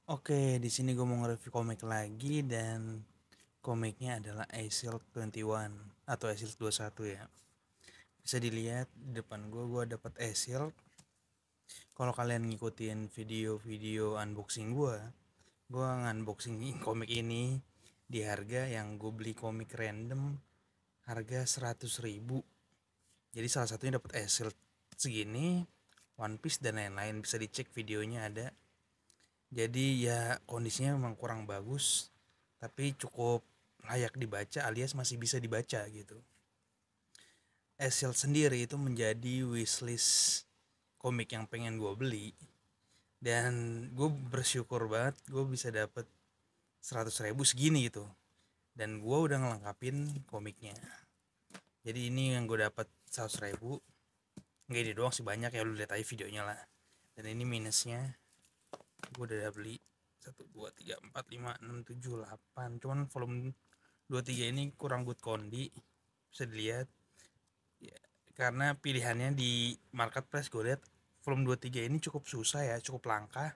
Oke, di sini gue mau nge-review komik lagi dan komiknya adalah Shield 21 atau Shield 21 ya. Bisa dilihat di depan gue dapat Shield. Kalau kalian ngikutin video-video unboxing gue unboxing komik ini di harga yang gue beli komik random harga 100.000. Jadi salah satunya dapat Shield segini, One Piece dan lain-lain, bisa dicek videonya ada. Jadi ya kondisinya memang kurang bagus, tapi cukup layak dibaca alias masih bisa dibaca gitu. Shield sendiri itu menjadi wishlist komik yang pengen gue beli, dan gue bersyukur banget gue bisa dapet 100.000 segini gitu, dan gue udah ngelengkapin komiknya. Jadi ini yang gue dapat 100.000, nggak ini doang sih, banyak ya, lu lihat aja videonya lah. Dan ini minusnya, gue udah beli 1 2 3 4 5 6 7 8, cuman volume 23 ini kurang good kondi, bisa dilihat ya, karena pilihannya di marketplace gue lihat volume 23 ini cukup susah ya, cukup langka.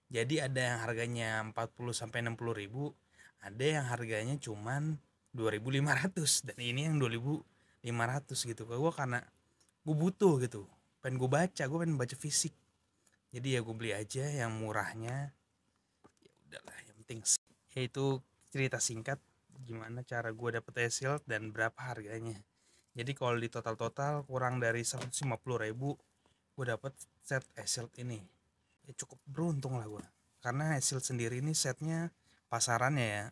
Jadi ada yang harganya 40 sampai 60 ribu, ada yang harganya cuman 2.500, dan ini yang 2.500 gitu. Kalau gue karena gue butuh gitu, gue pengen baca fisik, jadi ya gue beli aja yang murahnya. Ya udahlah, yang penting yaitu cerita singkat gimana cara gue dapet shield dan berapa harganya. Jadi kalau di total kurang dari 150.000 gue dapet set shield ini. Ya cukup beruntung lah gue, karena shield sendiri ini setnya pasarannya ya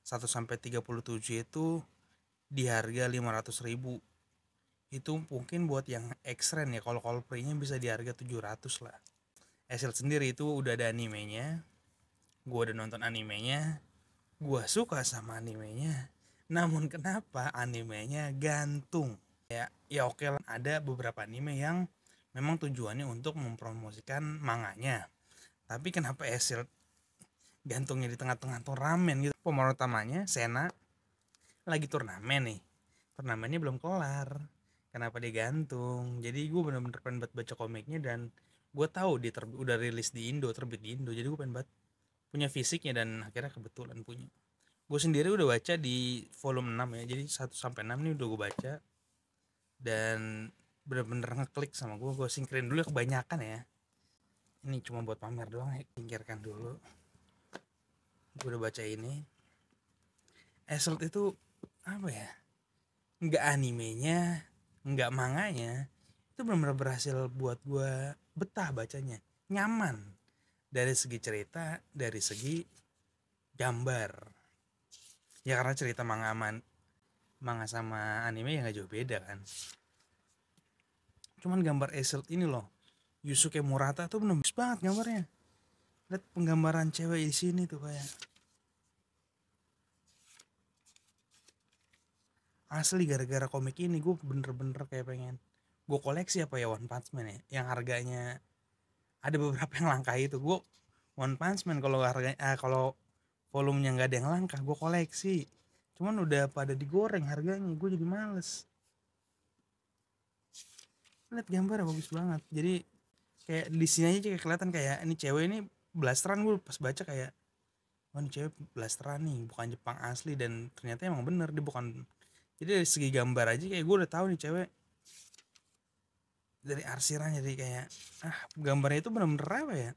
1 sampai 37 itu di harga 500.000. Itu mungkin buat yang X-Ren ya, kalau pre-nya bisa di harga 700 lah. Shield sendiri itu udah ada animenya, gue udah nonton animenya, gue suka sama animenya. Namun kenapa animenya gantung? Ya oke lah, ada beberapa anime yang memang tujuannya untuk mempromosikan manganya. Tapi kenapa Shield gantungnya di tengah-tengah turnamen gitu? Pemeran utamanya Sena lagi turnamen nih, turnamennya belum kelar, kenapa dia gantung? Jadi gue bener-bener pengen baca komiknya, dan gue tahu dia udah rilis di Indo, terbit di Indo, jadi gue pengen banget punya fisiknya, dan akhirnya kebetulan punya. Gue sendiri udah baca di volume 6 ya, jadi 1 sampai 6 nih udah gue baca, dan bener-bener ngeklik sama gue singkirin dulu ya kebanyakan ya. Ini cuma buat pamer doang ya, singkirkan dulu. Gue udah baca ini. Assault itu apa ya, nggak animenya, nggak manganya, itu benar-benar berhasil buat gue betah bacanya, nyaman dari segi cerita, dari segi gambar. Ya karena cerita manga sama anime ya nggak jauh beda kan. Cuman gambar Assault ini loh, Yusuke Murata tuh bener bagus banget gambarnya. Lihat penggambaran cewek di sini tuh, kayak asli gara-gara komik ini gue bener-bener kayak pengen gue koleksi apa ya, One Punch Man ya, yang harganya ada beberapa yang langka itu. Gue One Punch Man kalau harganya kalau volumenya nggak ada yang langka gue koleksi, cuman udah pada digoreng harganya, gue jadi males. Lihat gambar bagus banget, jadi kayak di sini aja kayak kelihatan kayak ini cewek ini blasteran. Gue pas baca kayak, oh ini cewek blasteran nih, bukan Jepang asli, dan ternyata emang bener dia bukan. Jadi dari segi gambar aja kayak gue udah tahu nih cewek, dari arsirannya, jadi kayak gambarnya itu bener-bener apa ya,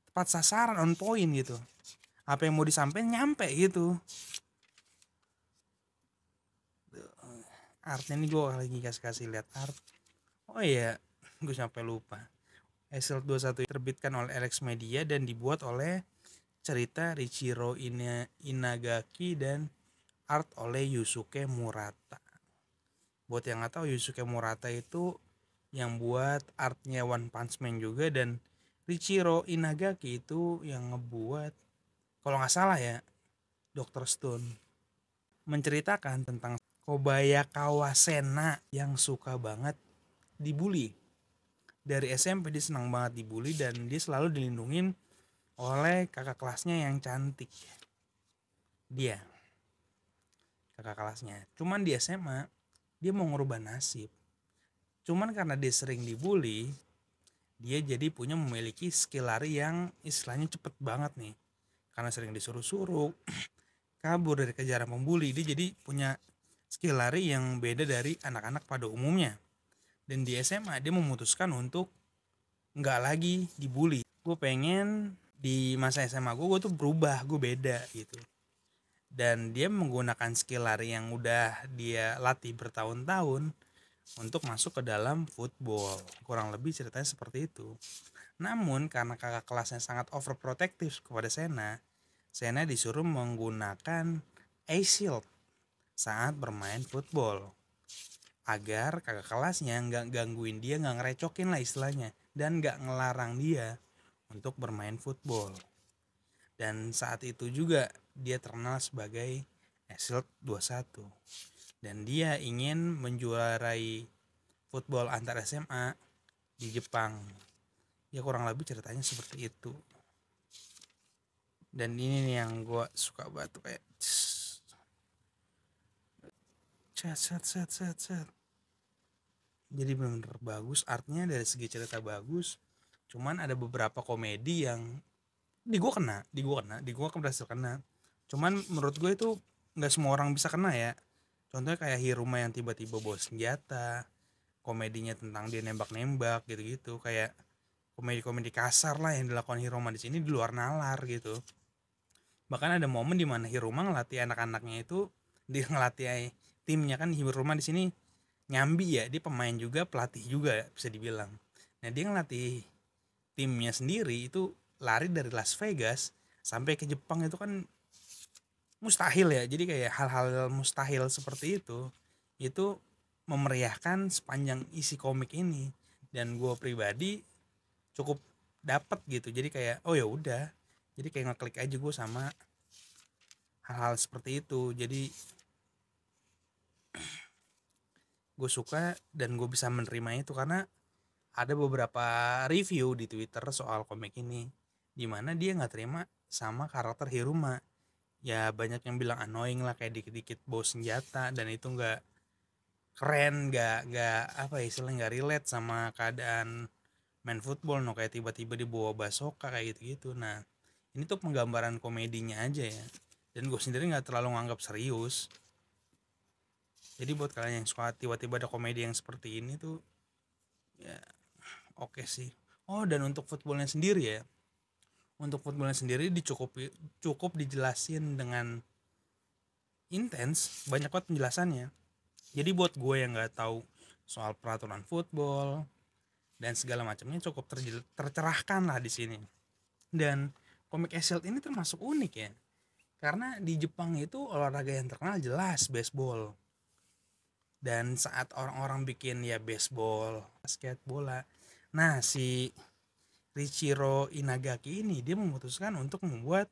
tepat sasaran, on point gitu, apa yang mau disampaikan nyampe gitu. Artnya ini gue lagi kasih lihat art. Oh iya, gue sampai lupa. Shield 21 terbitkan oleh Alex Media dan dibuat oleh cerita Richiro Inagaki dan art oleh Yusuke Murata. Buat yang nggak tahu, Yusuke Murata itu yang buat artnya One Punch Man juga, dan Richiro Inagaki itu yang ngebuat, kalau nggak salah ya, Dr. Stone. Menceritakan tentang Kobayakawa Sena yang suka banget dibully. Dari SMP dia senang banget dibully, dan dia selalu dilindungin oleh kakak kelasnya yang cantik. Dia kakak kelasnya. Cuman di SMA dia mau ngerubah nasib. Cuman karena dia sering dibully, dia jadi memiliki skill lari yang istilahnya cepet banget nih, karena sering disuruh-suruh, kabur dari kejaran pembuli. Dia jadi punya skill lari yang beda dari anak-anak pada umumnya. Dan di SMA dia memutuskan untuk nggak lagi dibully. Gue pengen di masa SMA gue tuh berubah, gue beda gitu. Dan dia menggunakan skill lari yang udah dia latih bertahun-tahun untuk masuk ke dalam football. Kurang lebih ceritanya seperti itu. Namun karena kakak kelasnya sangat overprotective kepada Sena, Sena disuruh menggunakan ice shield saat bermain football, agar kakak kelasnya nggak gangguin dia, nggak ngerecokin lah istilahnya, dan nggak ngelarang dia untuk bermain football. Dan saat itu juga dia terkenal sebagai Shield 21, dan dia ingin menjuarai football antar SMA di Jepang. Ya kurang lebih ceritanya seperti itu. Dan ini nih yang gue suka banget tuh, kayak set. Jadi benar-benar bagus, artinya dari segi cerita bagus. Cuman ada beberapa komedi yang di gue berhasil kena. Cuman menurut gue itu nggak semua orang bisa kena ya. Contohnya kayak Hiruma yang tiba-tiba bawa senjata, komedinya tentang dia nembak-nembak gitu-gitu, kayak komedi-komedi kasar lah yang dilakukan Hiruma di sini di luar nalar gitu. Bahkan ada momen di mana Hiruma ngelatih anak-anaknya itu, dia ngelatih timnya kan. Hiruma di sini nyambi ya, dia pemain juga pelatih juga bisa dibilang. Nah dia ngelatih timnya sendiri itu lari dari Las Vegas sampai ke Jepang, itu kan mustahil ya. Jadi kayak hal-hal mustahil seperti itu memeriahkan sepanjang isi komik ini. Dan gue pribadi cukup dapat gitu. Jadi kayak oh ya udah, jadi kayak ngeklik aja gue sama hal-hal seperti itu. Jadi gue suka dan gue bisa menerima itu karena ada beberapa review di Twitter soal komik ini dimana dia nggak terima sama karakter Hiruma. Ya banyak yang bilang annoying lah, kayak dikit-dikit bawa senjata dan itu nggak keren, nggak apa ya istilahnya, nggak relate sama keadaan main football. No, kayak tiba-tiba dibawa basoka kayak gitu-gitu. Nah ini tuh penggambaran komedinya aja ya, dan gue sendiri nggak terlalu nganggap serius. Jadi buat kalian yang suka tiba-tiba ada komedi yang seperti ini tuh, ya oke sih. Oh dan untuk footballnya sendiri ya, untuk footballnya sendiri cukup dijelasin dengan intens, banyak banget penjelasannya. Jadi buat gue yang nggak tahu soal peraturan football dan segala macamnya cukup tercerahkan lah di sini. Dan komik Shield ini termasuk unik ya, karena di Jepang itu olahraga yang terkenal jelas baseball. Dan saat orang-orang bikin ya baseball, basket, bola, nah si Richiro Inagaki ini dia memutuskan untuk membuat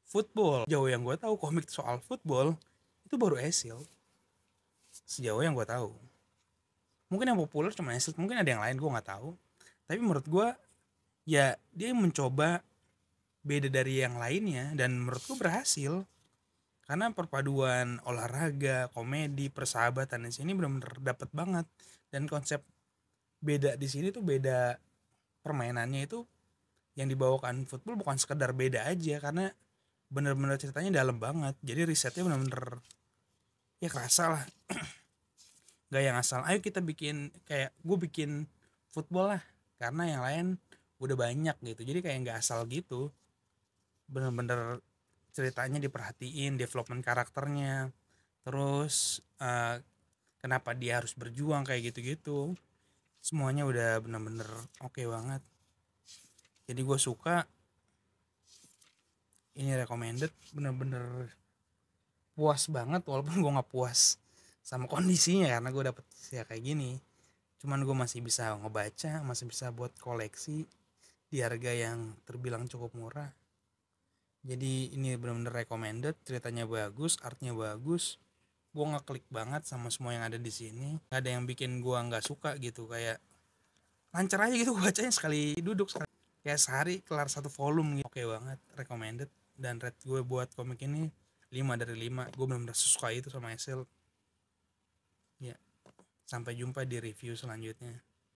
football. Jauh yang gue tahu komik soal football itu baru Shield, sejauh yang gue tahu. Mungkin yang populer cuma Shield, mungkin ada yang lain gue nggak tahu. Tapi menurut gue ya dia mencoba beda dari yang lainnya, dan menurut gue berhasil. Karena perpaduan olahraga, komedi, persahabatan di sini benar-benar dapat banget. Dan konsep beda di sini tuh, beda permainannya itu yang dibawakan football bukan sekedar beda aja, karena bener-bener ceritanya dalam banget. Jadi risetnya bener-bener ya kerasa lah. Gak yang asal ayo kita bikin, kayak gue bikin football lah karena yang lain udah banyak gitu. Jadi kayak gak asal gitu, bener-bener ceritanya diperhatiin, development karakternya, terus kenapa dia harus berjuang kayak gitu-gitu, semuanya udah bener-bener oke banget. Jadi gue suka, ini recommended, bener-bener puas banget. Walaupun gue nggak puas sama kondisinya karena gue dapet ya kayak gini, cuman gue masih bisa ngebaca, masih bisa buat koleksi di harga yang terbilang cukup murah. Jadi ini benar-benar recommended, ceritanya bagus, artnya bagus. Gue ngeklik banget sama semua yang ada di sini. Gak ada yang bikin gue nggak suka gitu, kayak lancar aja gitu gue bacanya sekali duduk, kayak sehari kelar satu volume gitu. Oke banget, recommended. Dan rate gue buat komik ini 5/5. Gue benar-benar suka itu sama Excel. Ya, sampai jumpa di review selanjutnya.